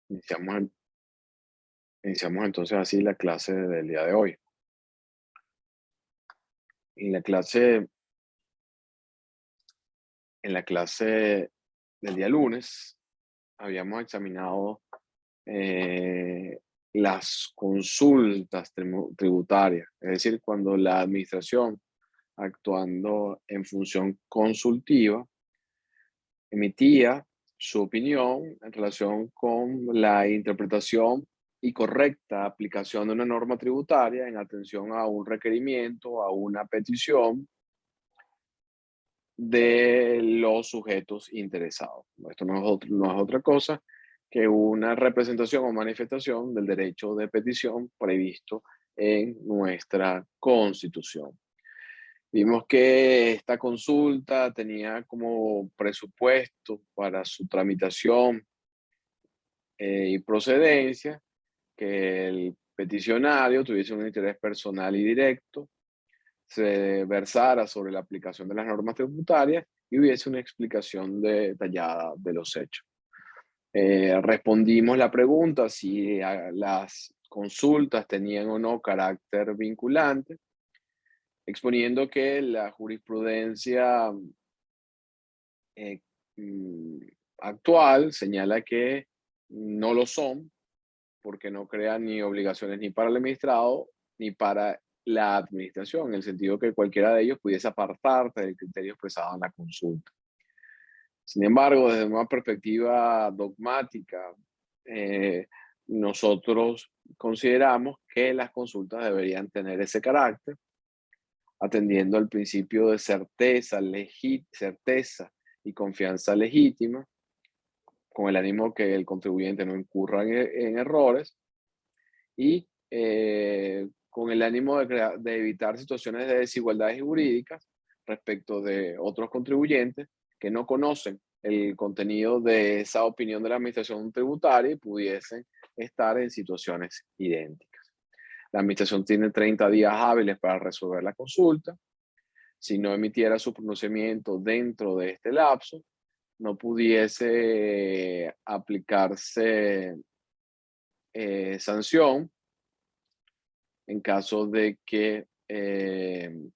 Iniciamos, iniciamos entonces así la clase del día de hoy. En la clase, en la clase del día lunes habíamos examinado eh, las consultas tributarias, es decir, cuando la administración, actuando en función consultiva, emitía su opinión en relación con la interpretación y correcta aplicación de una norma tributaria en atención a un requerimiento, a una petición de los sujetos interesados. Esto no es otra cosa que una representación o manifestación del derecho de petición previsto en nuestra Constitución. Vimos que esta consulta tenía como presupuesto para su tramitación y procedencia que el peticionario tuviese un interés personal y directo, se versara sobre la aplicación de las normas tributarias y hubiese una explicación detallada de los hechos. Respondimos la pregunta si las consultas tenían o no carácter vinculante, exponiendo que la jurisprudencia eh, mm, actual señala que no lo son, porque no crean ni obligaciones ni para el administrado ni para la administración, en el sentido que cualquiera de ellos pudiese apartarse del criterio expresado en la consulta. Sin embargo, desde una perspectiva dogmática, eh, nosotros consideramos que las consultas deberían tener ese carácter, atendiendo al principio de certeza y confianza legítima, con el ánimo que el contribuyente no incurra en errores y con el ánimo de evitar situaciones de desigualdades jurídicas respecto de otros contribuyentes que no conocen el contenido de esa opinión de la administración tributaria y pudiesen estar en situaciones idénticas. La administración tiene 30 días hábiles para resolver la consulta. Si no emitiera su pronunciamiento dentro de este lapso, no pudiese aplicarse sanción en caso de que em,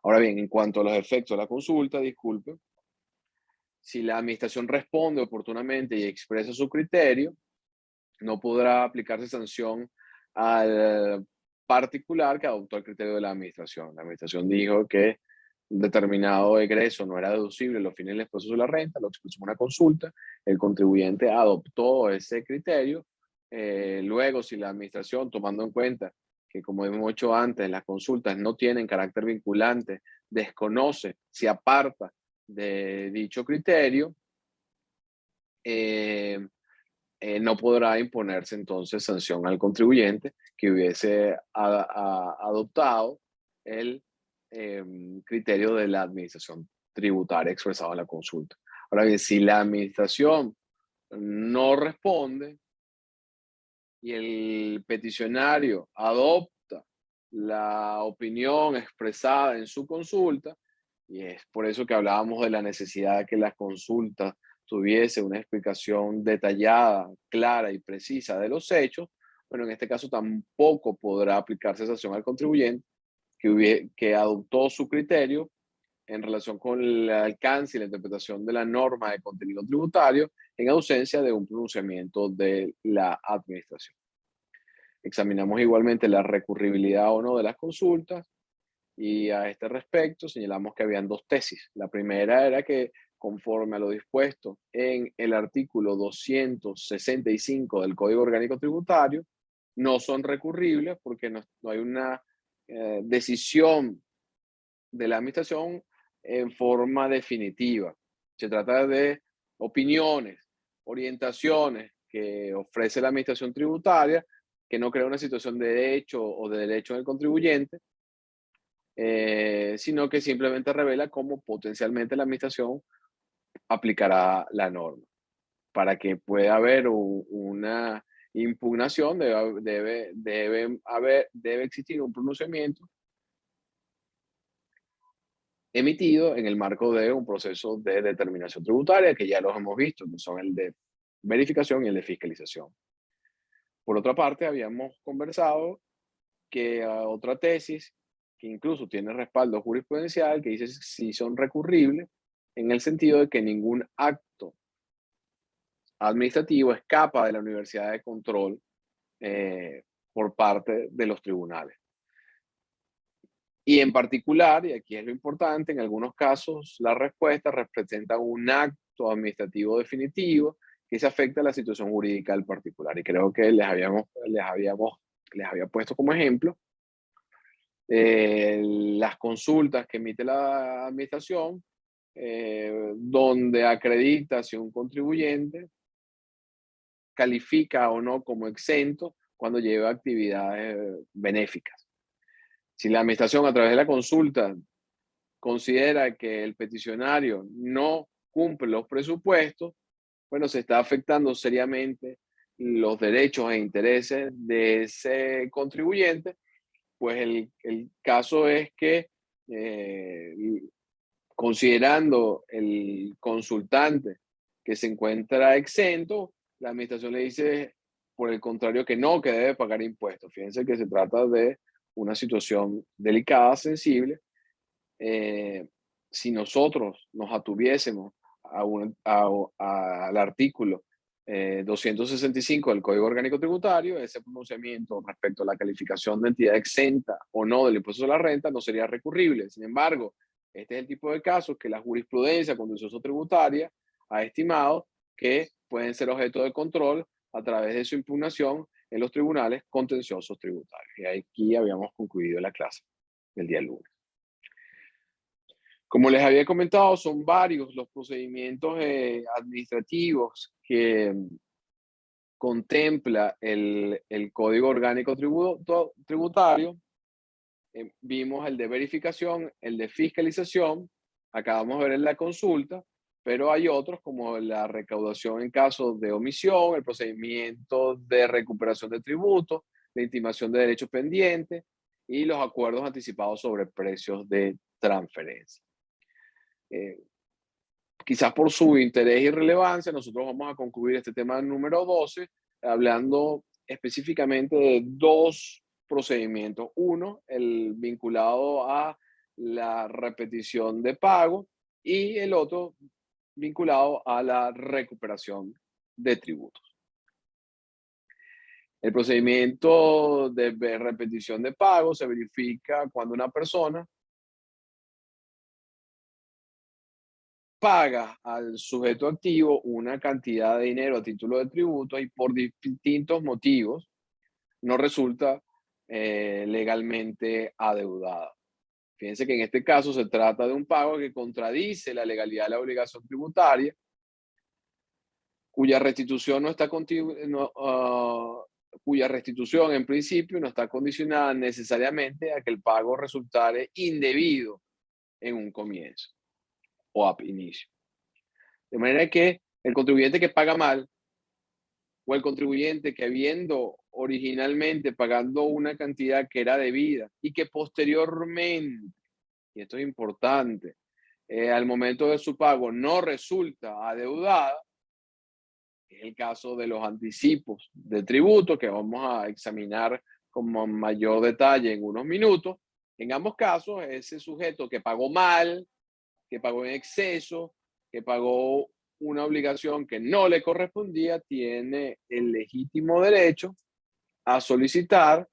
ahora bien, en cuanto a los efectos de la consulta, disculpe, si la administración responde oportunamente y expresa su criterio, no podrá aplicarse sanción al particular que adoptó el criterio de la administración. La administración dijo que un determinado egreso no era deducible los fines del proceso de la renta, lo expresó en una consulta, el contribuyente adoptó ese criterio. Luego, si la administración, tomando en cuenta que, como hemos hecho antes, las consultas no tienen carácter vinculante, desconoce, se aparta de dicho criterio, eh, no podrá imponerse entonces sanción al contribuyente que hubiese adoptado el criterio de la administración tributaria expresado en la consulta. Ahora bien, si la administración no responde y el peticionario adopta la opinión expresada en su consulta, y es por eso que hablábamos de la necesidad de que las consultas tuviese una explicación detallada, clara y precisa de los hechos, bueno, en este caso tampoco podrá aplicarse sanción al contribuyente que adoptó su criterio en relación con el alcance y la interpretación de la norma de contenido tributario en ausencia de un pronunciamiento de la administración. Examinamos igualmente la recurribilidad o no de las consultas y a este respecto señalamos que habían dos tesis. La primera era que conforme a lo dispuesto en el artículo 265 del Código Orgánico Tributario, no son recurribles porque no hay una decisión de la administración en forma definitiva. Se trata de opiniones, orientaciones que ofrece la administración tributaria, que no crea una situación de hecho o de derecho del contribuyente, sino que simplemente revela cómo potencialmente la administración aplicará la norma. Para que pueda haber una impugnación, debe existir un pronunciamiento emitido en el marco de un proceso de determinación tributaria, que ya los hemos visto, que son el de verificación y el de fiscalización. Por otra parte, habíamos conversado que otra tesis, que incluso tiene respaldo jurisprudencial, que dice si son recurribles, en el sentido de que ningún acto administrativo escapa de la universidad de control eh, por parte de los tribunales. Y en particular, y aquí es lo importante, en algunos casos la respuesta representa un acto administrativo definitivo que se afecta a la situación jurídica del particular. Y creo que les había puesto como ejemplo las consultas que emite la administración, donde acredita si un contribuyente califica o no como exento cuando lleva actividades benéficas. Si la administración a través de la consulta considera que el peticionario no cumple los presupuestos, bueno, se está afectando seriamente los derechos e intereses de ese contribuyente, pues el caso es que eh, considerando el consultante que se encuentra exento, la administración le dice, por el contrario, que no, que debe pagar impuestos. Fíjense que se trata de una situación delicada, sensible. eh, si nosotros nos atuviésemos al artículo 265 del Código Orgánico Tributario, ese pronunciamiento respecto a la calificación de entidad exenta o no del impuesto sobre la renta no sería recurrible. Sin embargo, este es el tipo de casos que la jurisprudencia contencioso tributaria ha estimado que pueden ser objeto de control a través de su impugnación en los tribunales contenciosos tributarios. Y aquí habíamos concluido la clase del día lunes. Como les había comentado, son varios los procedimientos administrativos que contempla el Código Orgánico Tributario. Vimos el de verificación, el de fiscalización, acabamos de ver en la consulta, pero hay otros como la recaudación en caso de omisión, el procedimiento de recuperación de tributos, la intimación de derechos pendientes y los acuerdos anticipados sobre precios de transferencia. Eh, Quizás por su interés y relevancia, nosotros vamos a concluir este tema número 12 hablando específicamente de dos procedimientos. Uno, el vinculado a la repetición de pago y el otro vinculado a la recuperación de tributos. El procedimiento de repetición de pago se verifica cuando una persona paga al sujeto activo una cantidad de dinero a título de tributo y por distintos motivos no resulta legalmente adeudada. Fíjense que en este caso se trata de un pago que contradice la legalidad de la obligación tributaria, cuya restitución no está cuya restitución en principio no está condicionada necesariamente a que el pago resultare indebido en un comienzo o a inicio. De manera que el contribuyente que paga mal o el contribuyente que habiendo originalmente pagando una cantidad que era debida y que posteriormente, y esto es importante, al momento de su pago no resulta adeudada, es el caso de los anticipos de tributo que vamos a examinar con mayor detalle en unos minutos. En ambos casos, ese sujeto que pagó mal, que pagó en exceso, que pagó una obligación que no le correspondía, tiene el legítimo derecho a solicitar a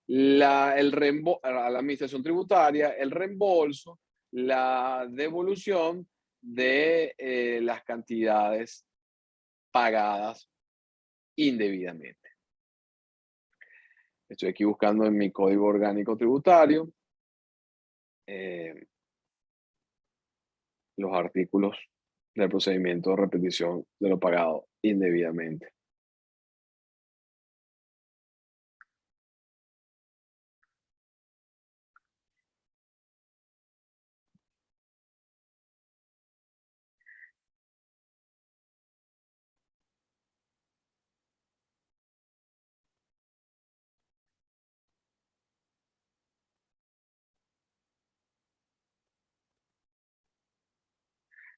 la administración tributaria el reembolso, la devolución de las cantidades pagadas indebidamente. Estoy aquí buscando en mi código orgánico tributario los artículos del procedimiento de repetición de lo pagado indebidamente.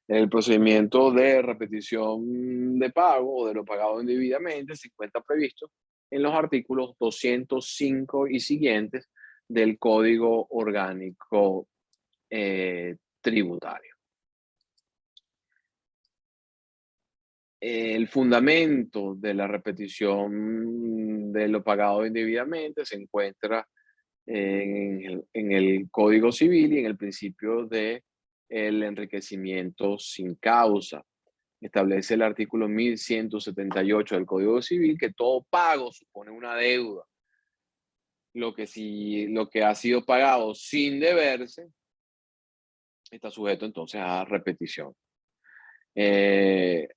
El procedimiento de repetición de pago o de lo pagado indebidamente se encuentra previsto en los artículos 205 y siguientes del Código Orgánico Tributario. El fundamento de la repetición de lo pagado indebidamente se encuentra en el Código Civil y en el principio de el enriquecimiento sin causa. Establece el artículo 1178 del Código Civil que todo pago supone una deuda. Lo que ha sido pagado sin deberse está sujeto entonces a repetición. Esta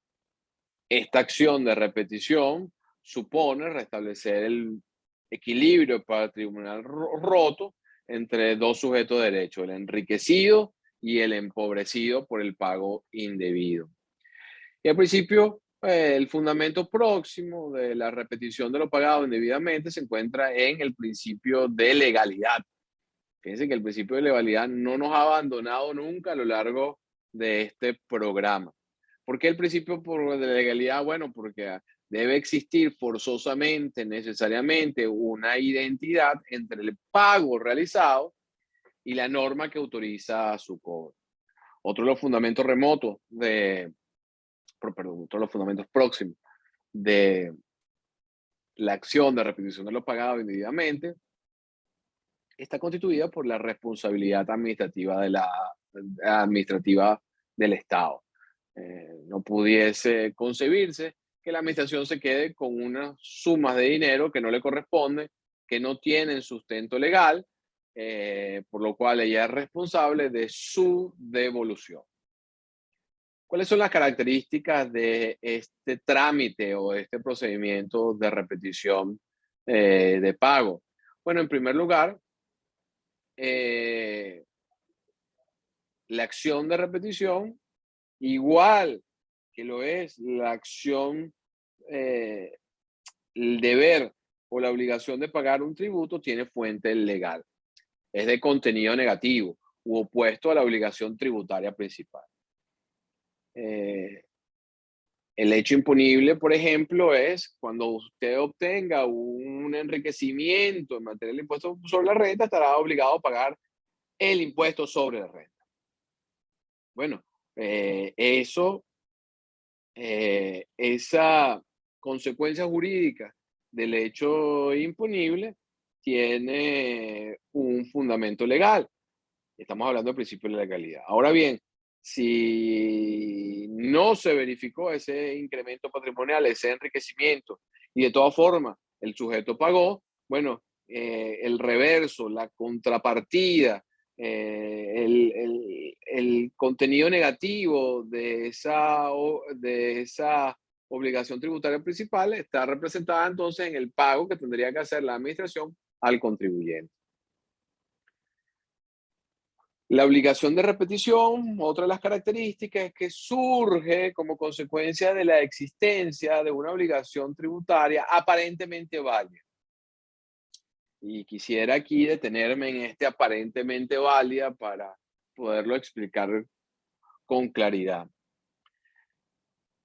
acción de repetición supone restablecer el equilibrio patrimonial roto entre dos sujetos de derecho, el enriquecido y el empobrecido por el pago indebido. Y al principio, el fundamento próximo de la repetición de lo pagado indebidamente se encuentra en el principio de legalidad. Fíjense que el principio de legalidad no nos ha abandonado nunca a lo largo de este programa. ¿Por qué el principio de legalidad? Bueno, porque debe existir forzosamente, necesariamente, una identidad entre el pago realizado y la norma que autoriza su cobro. Otro de los fundamentos remotos otro de los fundamentos próximos de la acción de repetición de lo pagado indebidamente está constituida por la responsabilidad administrativa del Estado. No pudiese concebirse que la administración se quede con unas sumas de dinero que no le corresponden, que no tienen sustento legal, por lo cual ella es responsable de su devolución. ¿Cuáles son las características de este trámite o de este procedimiento de repetición de pago? Bueno, en primer lugar, la acción de repetición, igual que lo es la acción, el deber o la obligación de pagar un tributo, tiene fuente legal. Es de contenido negativo u opuesto a la obligación tributaria principal. El hecho imponible, por ejemplo, es cuando usted obtenga un enriquecimiento en materia del impuesto sobre la renta, estará obligado a pagar el impuesto sobre la renta. Bueno, esa consecuencia jurídica del hecho imponible tiene un fundamento legal. Estamos hablando del principio de legalidad. Ahora bien, si no se verificó ese incremento patrimonial, ese enriquecimiento, y de todas formas el sujeto pagó, bueno, el reverso, la contrapartida, el contenido negativo de esa obligación tributaria principal está representada entonces en el pago que tendría que hacer la administración al contribuyente. La obligación de repetición, otra de las características es que surge como consecuencia de la existencia de una obligación tributaria aparentemente válida. Y quisiera aquí detenerme en este aparentemente válida para poderlo explicar con claridad.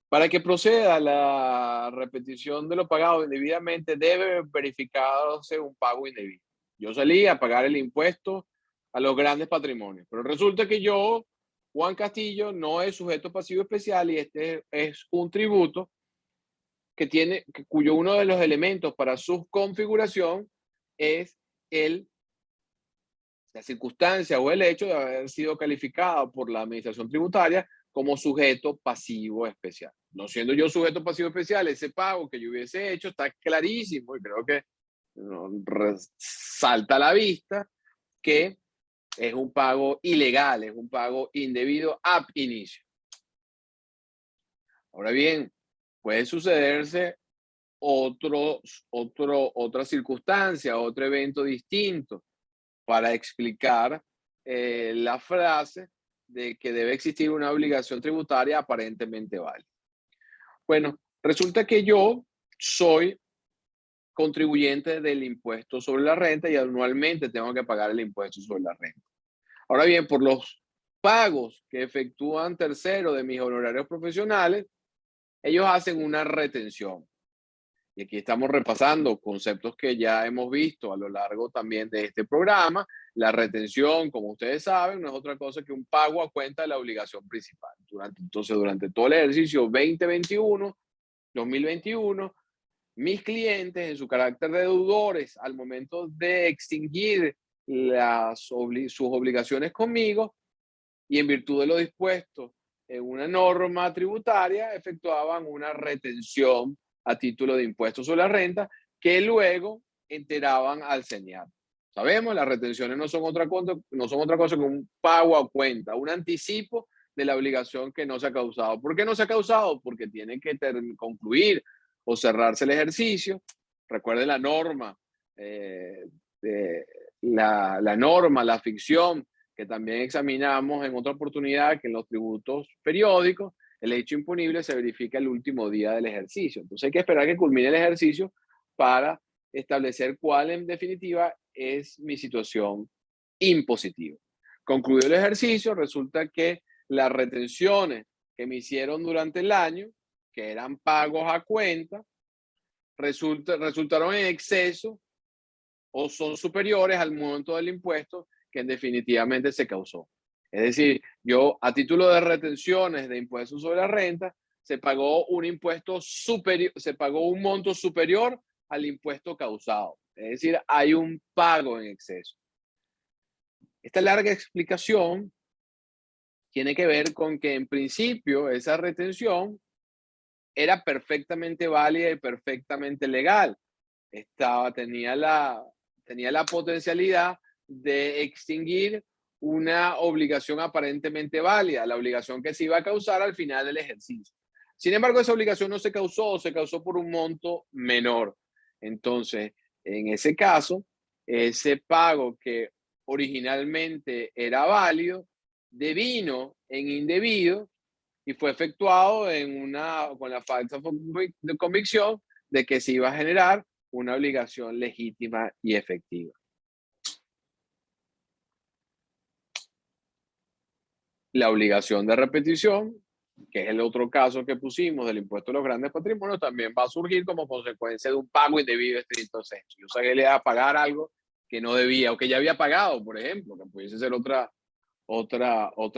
Para que proceda la repetición de lo pagado indebidamente, debe verificarse un pago indebido. Yo salí a pagar el impuesto a los grandes patrimonios, pero resulta que yo, Juan Castillo, no es sujeto pasivo especial y este es un tributo cuyo uno de los elementos para su configuración es la circunstancia o el hecho de haber sido calificado por la administración tributaria como sujeto pasivo especial. No siendo yo sujeto pasivo especial, ese pago que yo hubiese hecho está clarísimo y creo que salta a la vista que es un pago ilegal, es un pago indebido ab inicio. Ahora bien, puede sucederse otra circunstancia, otro evento distinto para explicar la frase de que debe existir una obligación tributaria aparentemente válida. Bueno, resulta que yo soy contribuyente del impuesto sobre la renta y anualmente tengo que pagar el impuesto sobre la renta. Ahora bien, por los pagos que efectúan terceros de mis honorarios profesionales, ellos hacen una retención. Y aquí estamos repasando conceptos que ya hemos visto a lo largo también de este programa. La retención, como ustedes saben, no es otra cosa que un pago a cuenta de la obligación principal. Durante todo el ejercicio 2021, mis clientes, en su carácter de deudores, al momento de extinguir sus obligaciones conmigo y en virtud de lo dispuesto en una norma tributaria, efectuaban una retención a título de impuestos sobre la renta que luego enteraban al CENIAT. Sabemos, las retenciones no son otra cosa que un pago a cuenta, un anticipo de la obligación que no se ha causado. ¿Por qué no se ha causado? Porque tiene que concluir o cerrarse el ejercicio. Recuerden la norma, la norma, la ficción que también examinamos en otra oportunidad, que en los tributos periódicos, el hecho imponible se verifica el último día del ejercicio. Entonces hay que esperar que culmine el ejercicio para establecer cuál en definitiva es mi situación impositiva. Concluido el ejercicio, resulta que las retenciones que me hicieron durante el año, que eran pagos a cuenta, resultaron en exceso o son superiores al monto del impuesto que definitivamente se causó. Es decir, yo a título de retenciones de impuestos sobre la renta, se pagó un impuesto superior, se pagó un monto superior al impuesto causado. Es decir, hay un pago en exceso. Esta larga explicación tiene que ver con que en principio esa retención era perfectamente válida y perfectamente legal. Tenía la potencialidad de extinguir una obligación aparentemente válida, la obligación que se iba a causar al final del ejercicio. Sin embargo, esa obligación no se causó o se causó por un monto menor. Entonces, en ese caso, ese pago que originalmente era válido devino en indebido y fue efectuado con la falsa convicción de que se iba a generar una obligación legítima y efectiva. La obligación de repetición, que es el otro caso que pusimos del impuesto a los grandes patrimonios, también va a surgir como consecuencia de un pago indebido estricto sensu. Yo sabía a pagar algo que no debía o que ya había pagado, por ejemplo, que pudiese ser otra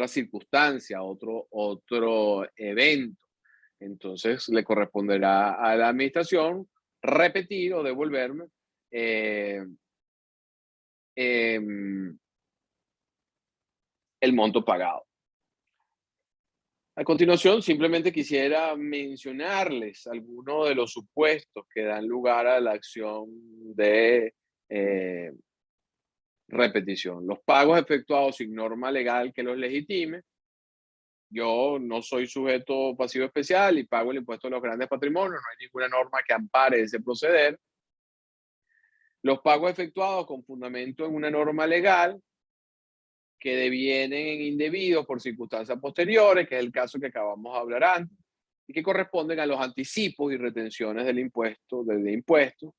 circunstancia, otro evento. Entonces le corresponderá a la administración repetir o devolverme eh, el monto pagado. A continuación, simplemente quisiera mencionarles algunos de los supuestos que dan lugar a la acción de repetición. Los pagos efectuados sin norma legal que los legitime. Yo no soy sujeto pasivo especial y pago el impuesto a los grandes patrimonios. No hay ninguna norma que ampare ese proceder. Los pagos efectuados con fundamento en una norma legal que devienen indebidos por circunstancias posteriores, que es el caso que acabamos de hablar antes, y que corresponden a los anticipos y retenciones del impuesto, del impuesto.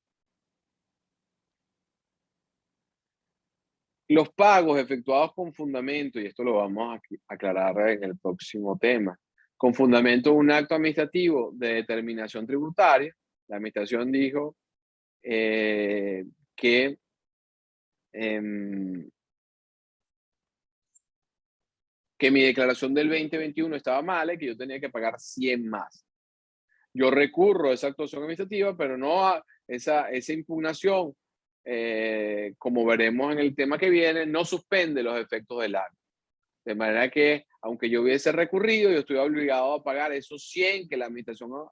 Los pagos efectuados con fundamento, y esto lo vamos a aclarar en el próximo tema, con fundamento en un acto administrativo de determinación tributaria, la administración dijo que mi declaración del 2021 estaba mala y que yo tenía que pagar 100 más. Yo recurro a esa actuación administrativa, pero no a esa impugnación, como veremos en el tema que viene, no suspende los efectos del acto. De manera que, aunque yo hubiese recurrido, yo estoy obligado a pagar esos 100 que la administración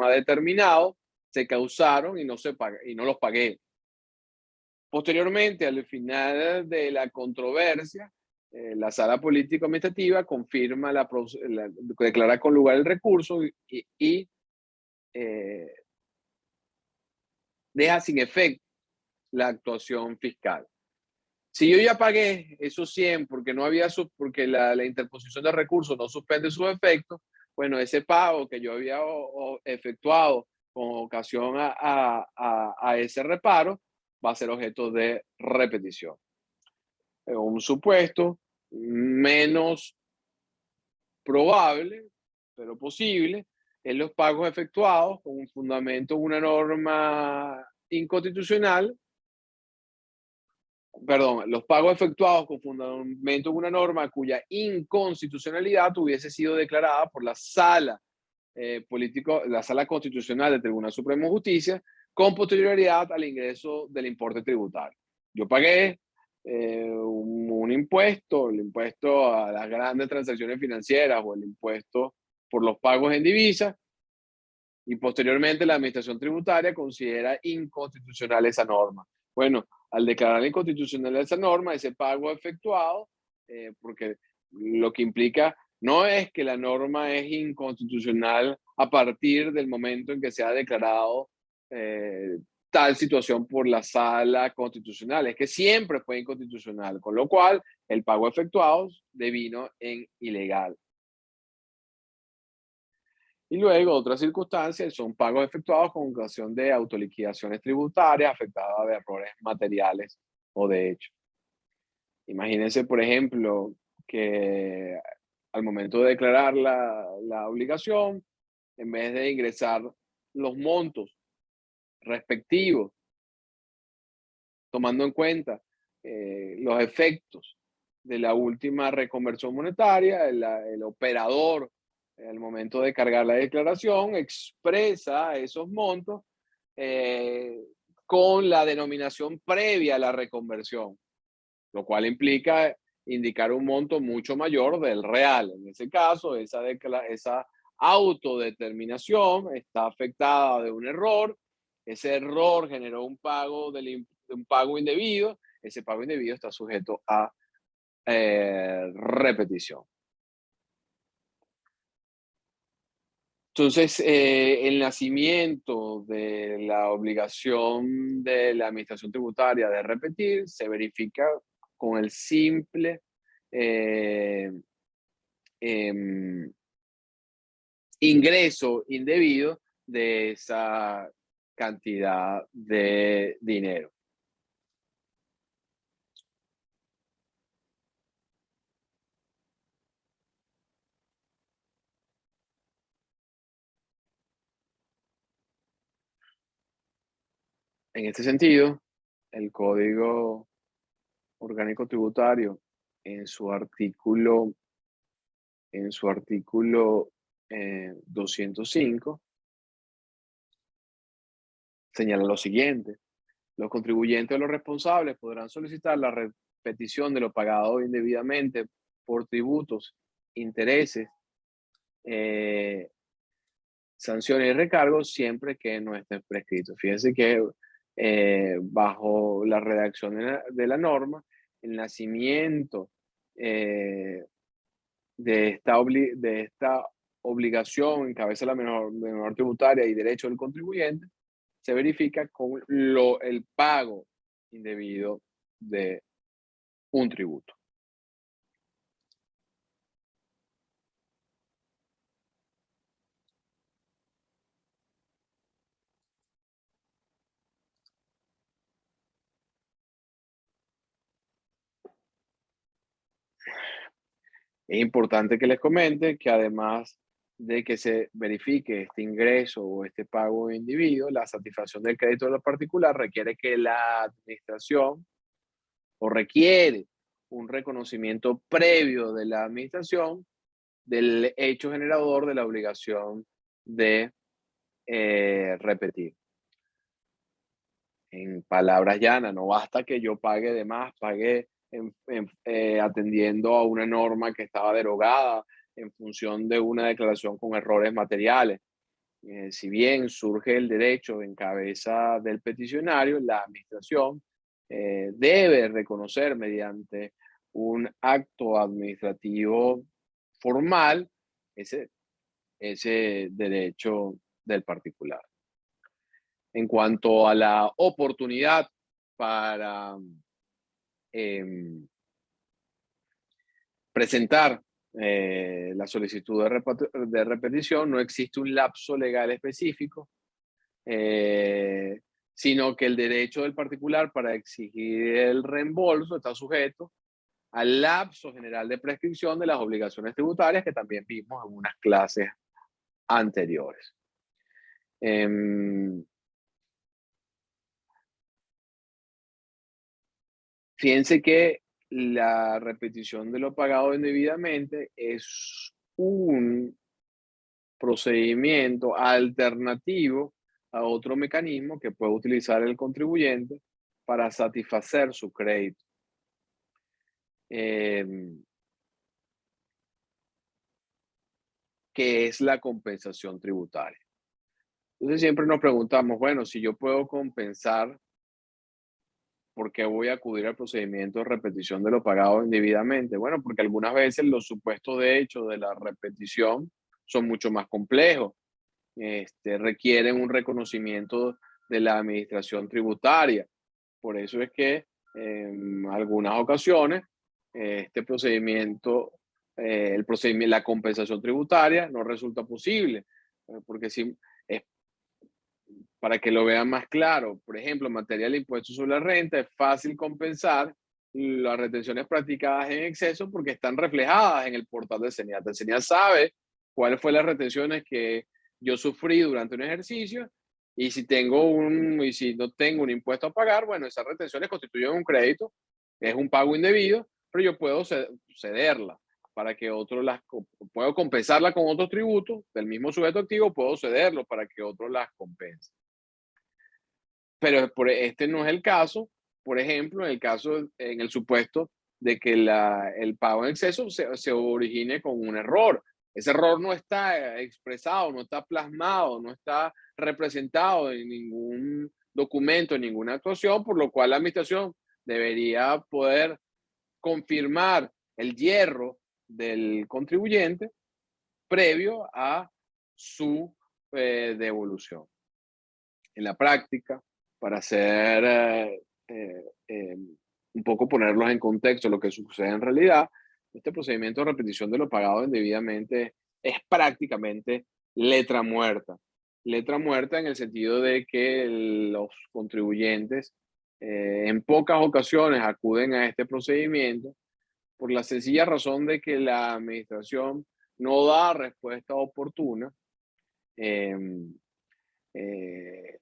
ha determinado, se causaron y no los pagué. Posteriormente, al final de la controversia, la sala político-administrativa confirma declara con lugar el recurso y deja sin efecto la actuación fiscal. Si yo ya pagué esos 100 porque porque la interposición de recursos no suspende sus efectos, bueno, ese pago que yo había efectuado con ocasión a ese reparo va a ser objeto de repetición. Un supuesto menos probable, pero posible, es los pagos efectuados con un fundamento en una norma inconstitucional, perdón, los pagos efectuados con fundamento en una norma cuya inconstitucionalidad hubiese sido declarada por la sala la sala constitucional del Tribunal Supremo de Justicia con posterioridad al ingreso del importe tributario. Yo pagué un impuesto, el impuesto a las grandes transacciones financieras o el impuesto por los pagos en divisa, y posteriormente la administración tributaria considera inconstitucional esa norma. Bueno, al declarar inconstitucional esa norma, ese pago efectuado, porque lo que implica no es que la norma es inconstitucional a partir del momento en que se ha declarado eh, tal situación por la sala constitucional, es que siempre fue inconstitucional, con lo cual el pago efectuado devino en ilegal. Y luego, otras circunstancias son pagos efectuados con ocasión de autoliquidaciones tributarias afectadas de errores materiales o de hecho. Imagínense, por ejemplo, que al momento de declarar la obligación, en vez de ingresar los montos respectivos, tomando en cuenta los efectos de la última reconversión monetaria, el operador al momento de cargar la declaración expresa esos montos eh, con la denominación previa a la reconversión, lo cual implica indicar un monto mucho mayor del real. En ese caso, esa autodeterminación está afectada de un error. Ese error generó un pago indebido. Ese pago indebido está sujeto a repetición. Entonces, el nacimiento de la obligación de la administración tributaria de repetir se verifica con el simple eh, em, ingreso indebido de esa cantidad de dinero. En este sentido, el Código Orgánico Tributario, en su artículo, en su artículo 205, señala lo siguiente: los contribuyentes o los responsables podrán solicitar la repetición de lo pagado indebidamente por tributos, intereses, eh, sanciones y recargos siempre que no estén prescritos. Fíjense que bajo la redacción de la norma, el nacimiento eh, de esta obligación en cabeza de la menor tributaria y derecho del contribuyente se verifica con el pago indebido de un tributo. Es importante que les comente que además de que se verifique este ingreso o este pago individuo, la satisfacción del crédito de los particular requiere que la administración o requiere un reconocimiento previo de la administración del hecho generador de la obligación de repetir. En palabras llanas, no basta que yo pague de más, pague atendiendo a una norma que estaba derogada en función de una declaración con errores materiales. Si bien surge el derecho en cabeza del peticionario, la administración debe reconocer mediante un acto administrativo formal ese, ese derecho del particular. En cuanto a la oportunidad para em, presentar la solicitud de repetición, no existe un lapso legal específico, sino que el derecho del particular para exigir el reembolso está sujeto al lapso general de prescripción de las obligaciones tributarias que también vimos en unas clases anteriores. Fíjense que la repetición de lo pagado indebidamente es un procedimiento alternativo a otro mecanismo que puede utilizar el contribuyente para satisfacer su crédito. Que es la compensación tributaria. Entonces siempre nos preguntamos, bueno, si yo puedo compensar, ¿por qué voy a acudir al procedimiento de repetición de lo pagado indebidamente? Bueno, porque algunas veces los supuestos de hecho de la repetición son mucho más complejos. Requieren un reconocimiento de la administración tributaria. Por eso es que en algunas ocasiones este procedimiento, la compensación tributaria no resulta posible, porque si, es, para que lo vean más claro, por ejemplo, en materia del impuesto sobre la renta, es fácil compensar las retenciones practicadas en exceso porque están reflejadas en el portal de CENIAT. El CENIAT sabe cuáles fueron las retenciones que yo sufrí durante un ejercicio y si no tengo un impuesto a pagar, bueno, esas retenciones constituyen un crédito, es un pago indebido, pero yo puedo cederla para que puedo compensarla con otros tributos del mismo sujeto activo, puedo cederlo para que otro las compense. Pero este no es el caso, por ejemplo, en el supuesto de que el pago en exceso se origine con un error. Ese error no está expresado, no está plasmado, no está representado en ningún documento, en ninguna actuación, por lo cual la administración debería poder confirmar el hierro del contribuyente previo a su devolución. En la práctica, para hacer un poco ponerlos en contexto lo que sucede en realidad, este procedimiento de repetición de lo pagado indebidamente es prácticamente letra muerta. Letra muerta en el sentido de que los contribuyentes en pocas ocasiones acuden a este procedimiento por la sencilla razón de que la administración no da respuesta oportuna. Eh, eh,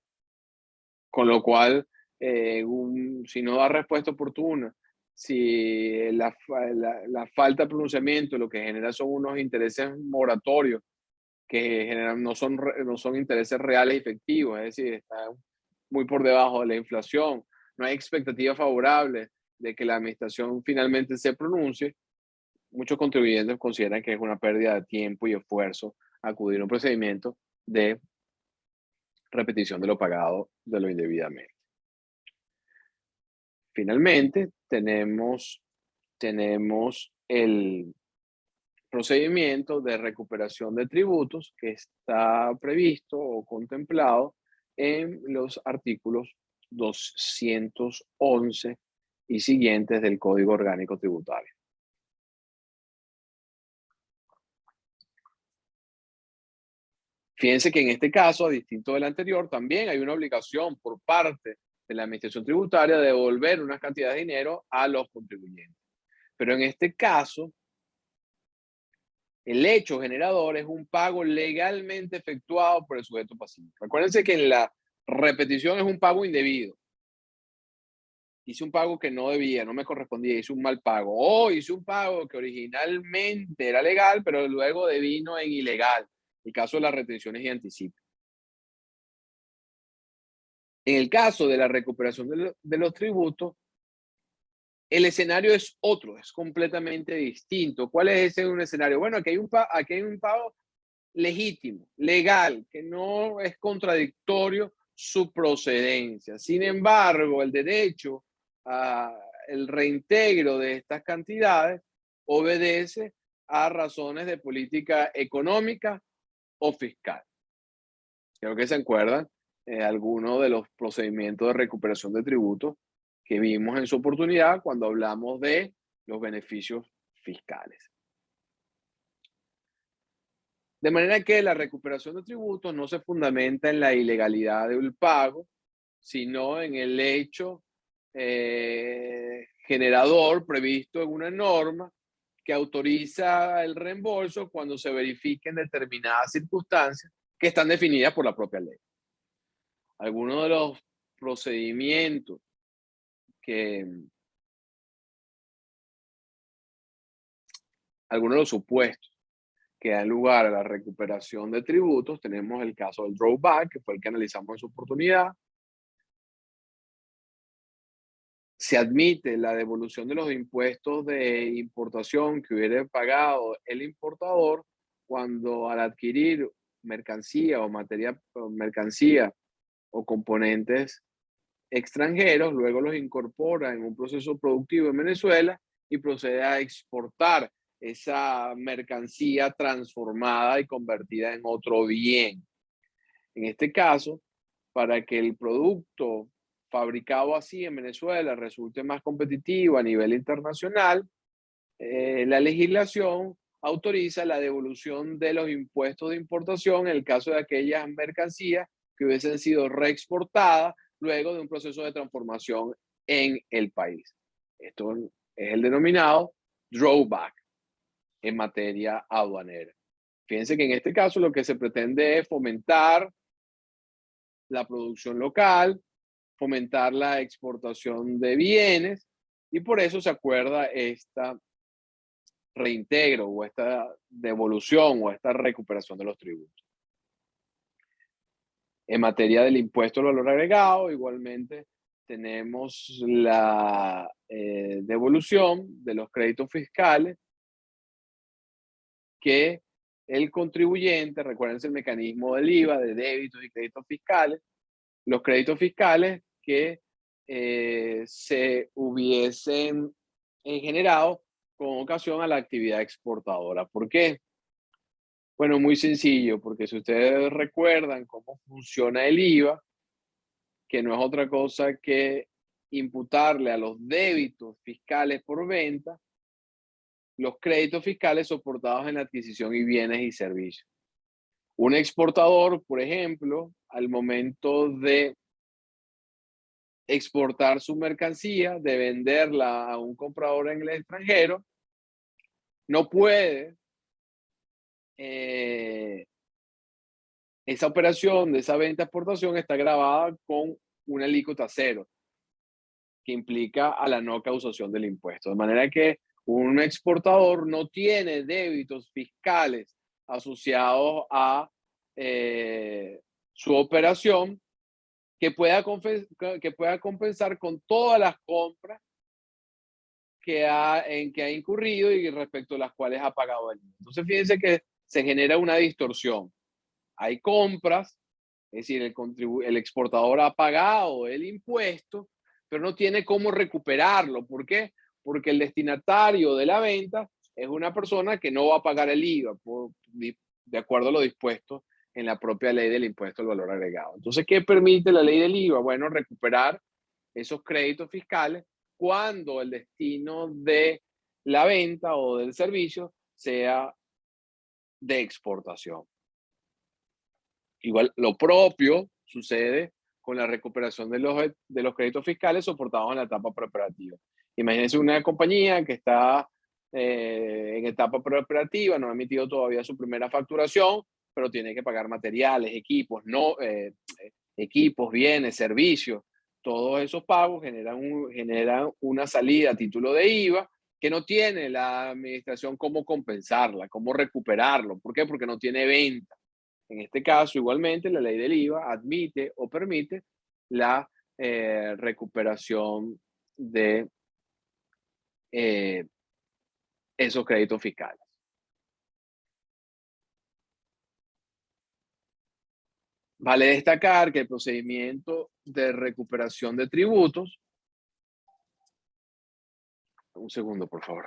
con lo cual, si no da respuesta oportuna, si la falta de pronunciamiento lo que genera son unos intereses moratorios que generan, no son intereses reales y efectivos, es decir, está muy por debajo de la inflación, no hay expectativas favorables de que la administración finalmente se pronuncie, muchos contribuyentes consideran que es una pérdida de tiempo y esfuerzo acudir a un procedimiento de repetición de lo pagado de lo indebidamente. Finalmente, tenemos el procedimiento de recuperación de tributos que está previsto o contemplado en los artículos 211 y siguientes del Código Orgánico Tributario. Fíjense que en este caso, a distinto del anterior, también hay una obligación por parte de la Administración Tributaria de devolver una cantidad de dinero a los contribuyentes. Pero en este caso, el hecho generador es un pago legalmente efectuado por el sujeto pasivo. Recuérdense que en la repetición es un pago indebido. Hice un pago que no debía, no me correspondía, hice un mal pago. O hice un pago que originalmente era legal, pero luego devino en ilegal. El caso de las retenciones y anticipos. En el caso de la recuperación de los tributos, el escenario es otro, es completamente distinto. ¿Cuál es ese un escenario? Bueno, aquí hay un pago legítimo, legal, que no es contradictorio su procedencia. Sin embargo, el derecho al reintegro de estas cantidades obedece a razones de política económica o fiscal. Creo que se acuerdan algunos de los procedimientos de recuperación de tributos que vimos en su oportunidad cuando hablamos de los beneficios fiscales. De manera que la recuperación de tributos no se fundamenta en la ilegalidad del pago, sino en el hecho generador previsto en una norma que autoriza el reembolso cuando se verifiquen determinadas circunstancias que están definidas por la propia ley. Algunos de los procedimientos que, algunos de los supuestos que dan lugar a la recuperación de tributos, tenemos el caso del drawback, que fue el que analizamos en su oportunidad. Se admite la devolución de los impuestos de importación que hubiera pagado el importador cuando al adquirir mercancía o mercancía o componentes extranjeros, luego los incorpora en un proceso productivo en Venezuela y procede a exportar esa mercancía transformada y convertida en otro bien. En este caso, para que el producto fabricado así en Venezuela resulte más competitivo a nivel internacional, la legislación autoriza la devolución de los impuestos de importación en el caso de aquellas mercancías que hubiesen sido reexportadas luego de un proceso de transformación en el país. Esto es el denominado drawback en materia aduanera. Fíjense que en este caso lo que se pretende es fomentar la producción local, fomentar la exportación de bienes y por eso se acuerda esta reintegro o esta devolución o esta recuperación de los tributos. En materia del impuesto al valor agregado, igualmente tenemos la devolución de los créditos fiscales que el contribuyente, recuerden el mecanismo del IVA, de débitos y créditos fiscales, los créditos fiscales que se hubiesen generado con ocasión a la actividad exportadora. ¿Por qué? Bueno, muy sencillo, porque si ustedes recuerdan cómo funciona el IVA, que no es otra cosa que imputarle a los débitos fiscales por venta los créditos fiscales soportados en la adquisición y bienes y servicios. Un exportador, por ejemplo, al momento de exportar su mercancía, de venderla a un comprador en el extranjero, no puede esa operación de esa venta-exportación está grabada con una alícuota cero, que implica a la no causación del impuesto. De manera que un exportador no tiene débitos fiscales asociados a su operación que pueda compensar con todas las compras en que ha incurrido y respecto a las cuales ha pagado el IVA. Entonces, fíjense que se genera una distorsión. Hay compras, es decir, el exportador ha pagado el impuesto, pero no tiene cómo recuperarlo. ¿Por qué? Porque el destinatario de la venta es una persona que no va a pagar el IVA, de acuerdo a lo dispuesto en la propia ley del impuesto al valor agregado. Entonces, ¿qué permite la ley del IVA? Bueno, recuperar esos créditos fiscales cuando el destino de la venta o del servicio sea de exportación. Igual, lo propio sucede con la recuperación de los créditos fiscales soportados en la etapa preparativa. Imagínense una compañía que está en etapa preparativa, no ha emitido todavía su primera facturación, pero tiene que pagar materiales, equipos, equipos, bienes, servicios. Todos esos pagos generan una salida a título de IVA que no tiene la administración cómo compensarla, cómo recuperarlo. ¿Por qué? Porque no tiene venta. En este caso, igualmente, la ley del IVA admite o permite la recuperación de eh, esos créditos fiscales. Vale destacar que el procedimiento de recuperación de tributos, un segundo, por favor.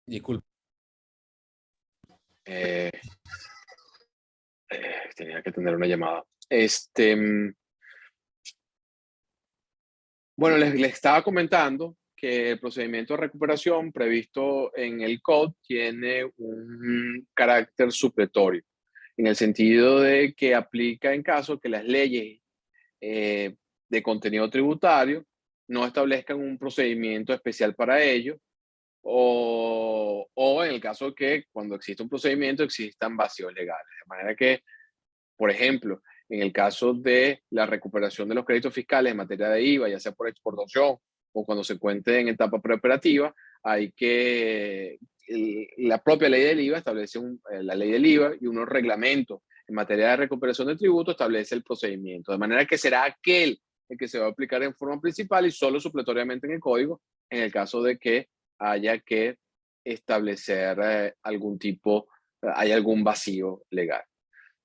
Disculpe. Tenía que tener una llamada. Bueno, les estaba comentando que el procedimiento de recuperación previsto en el COD tiene un carácter supletorio, en el sentido de que aplica en caso que las leyes de contenido tributario no establezcan un procedimiento especial para ello, o en el caso que cuando existe un procedimiento existan vacíos legales. De manera que, por ejemplo, en el caso de la recuperación de los créditos fiscales en materia de IVA, ya sea por exportación o cuando se cuente en etapa preoperativa, hay que, la propia ley del IVA establece la ley del IVA y unos reglamentos en materia de recuperación de tributo establece el procedimiento. De manera que será aquel el que se va a aplicar en forma principal y solo supletoriamente en el código en el caso de que haya que establecer hay algún vacío legal.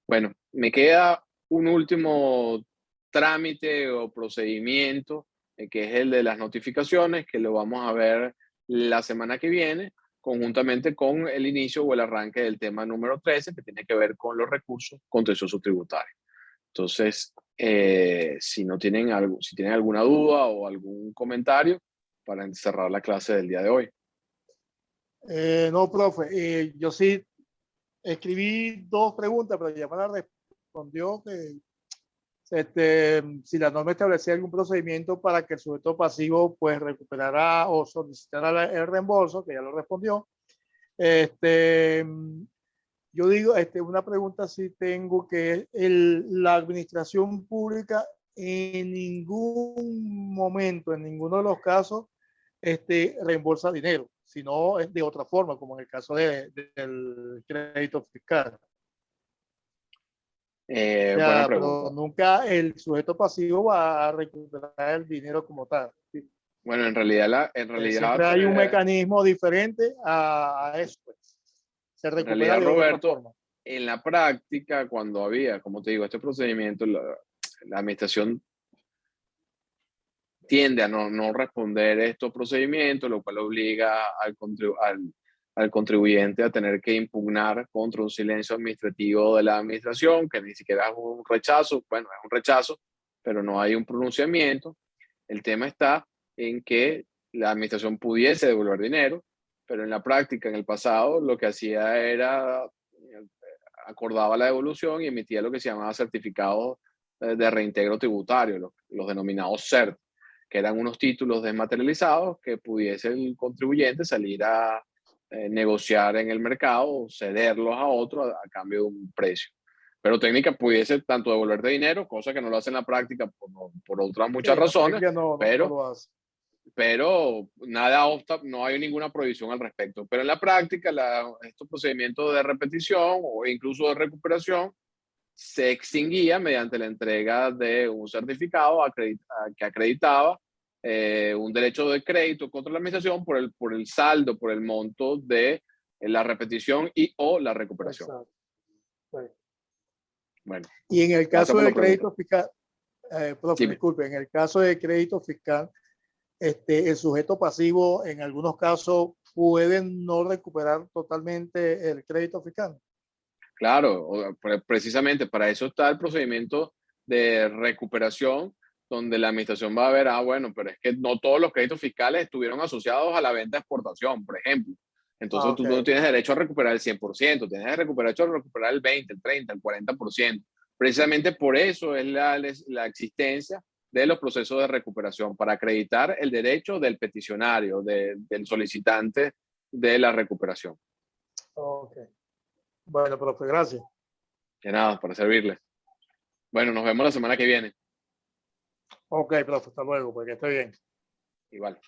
Bueno, me queda un último trámite o procedimiento, que es el de las notificaciones, que lo vamos a ver la semana que viene, conjuntamente con el inicio o el arranque del tema número 13, que tiene que ver con los recursos contenciosos tributarios. Entonces, si tienen alguna duda o algún comentario para cerrar la clase del día de hoy. No, profe, yo sí escribí 2 preguntas, pero ya me la respondió que si la norma establecía algún procedimiento para que el sujeto pasivo pues recuperara o solicitara el reembolso, que ya lo respondió. Yo digo, una pregunta sí tengo, que la administración pública en ningún momento, en ninguno de los casos, reembolsa dinero, sino es de otra forma, como en el caso del crédito fiscal. Buena pregunta. Pero nunca el sujeto pasivo va a recuperar el dinero como tal. ¿Sí? Bueno, en realidad, Siempre hay un mecanismo diferente a eso. Pues. Se recupera de otra forma. En la práctica, cuando había, como te digo, este procedimiento, la administración tiende a no responder estos procedimientos, lo cual obliga al contribuyente a tener que impugnar contra un silencio administrativo de la administración, que ni siquiera es un rechazo, bueno, es un rechazo, pero no hay un pronunciamiento. El tema está en que la administración pudiese devolver dinero, pero en la práctica, en el pasado, lo que hacía era acordaba la devolución y emitía lo que se llamaba certificados de reintegro tributario, los denominados CERT, que eran unos títulos desmaterializados que pudiese el contribuyente salir a negociar en el mercado o cederlos a otro a cambio de un precio. Pero técnica pudiese tanto devolverte dinero, cosa que no lo hace en la práctica por otras muchas razones, pero nada obsta, no hay ninguna prohibición al respecto. Pero en la práctica, estos procedimientos de repetición o incluso de recuperación se extinguía mediante la entrega de un certificado que acreditaba un derecho de crédito contra la administración por el saldo, por el monto de la repetición o la recuperación. Exacto. Bueno, y en el caso de crédito fiscal, profe, disculpe, en el caso de crédito fiscal, el sujeto pasivo en algunos casos puede no recuperar totalmente el crédito fiscal. Claro, precisamente para eso está el procedimiento de recuperación, donde la administración va a ver, bueno, pero es que no todos los créditos fiscales estuvieron asociados a la venta de exportación, por ejemplo. Entonces tú no tienes derecho a recuperar el 100%, tienes derecho a recuperar el 20, el 30, el 40%. Precisamente por eso es la existencia de los procesos de recuperación, para acreditar el derecho del peticionario, del solicitante de la recuperación. Ok. Bueno, profe, gracias. De nada, para servirle. Bueno, nos vemos la semana que viene. Ok, profe, hasta luego, porque esté bien. Igual.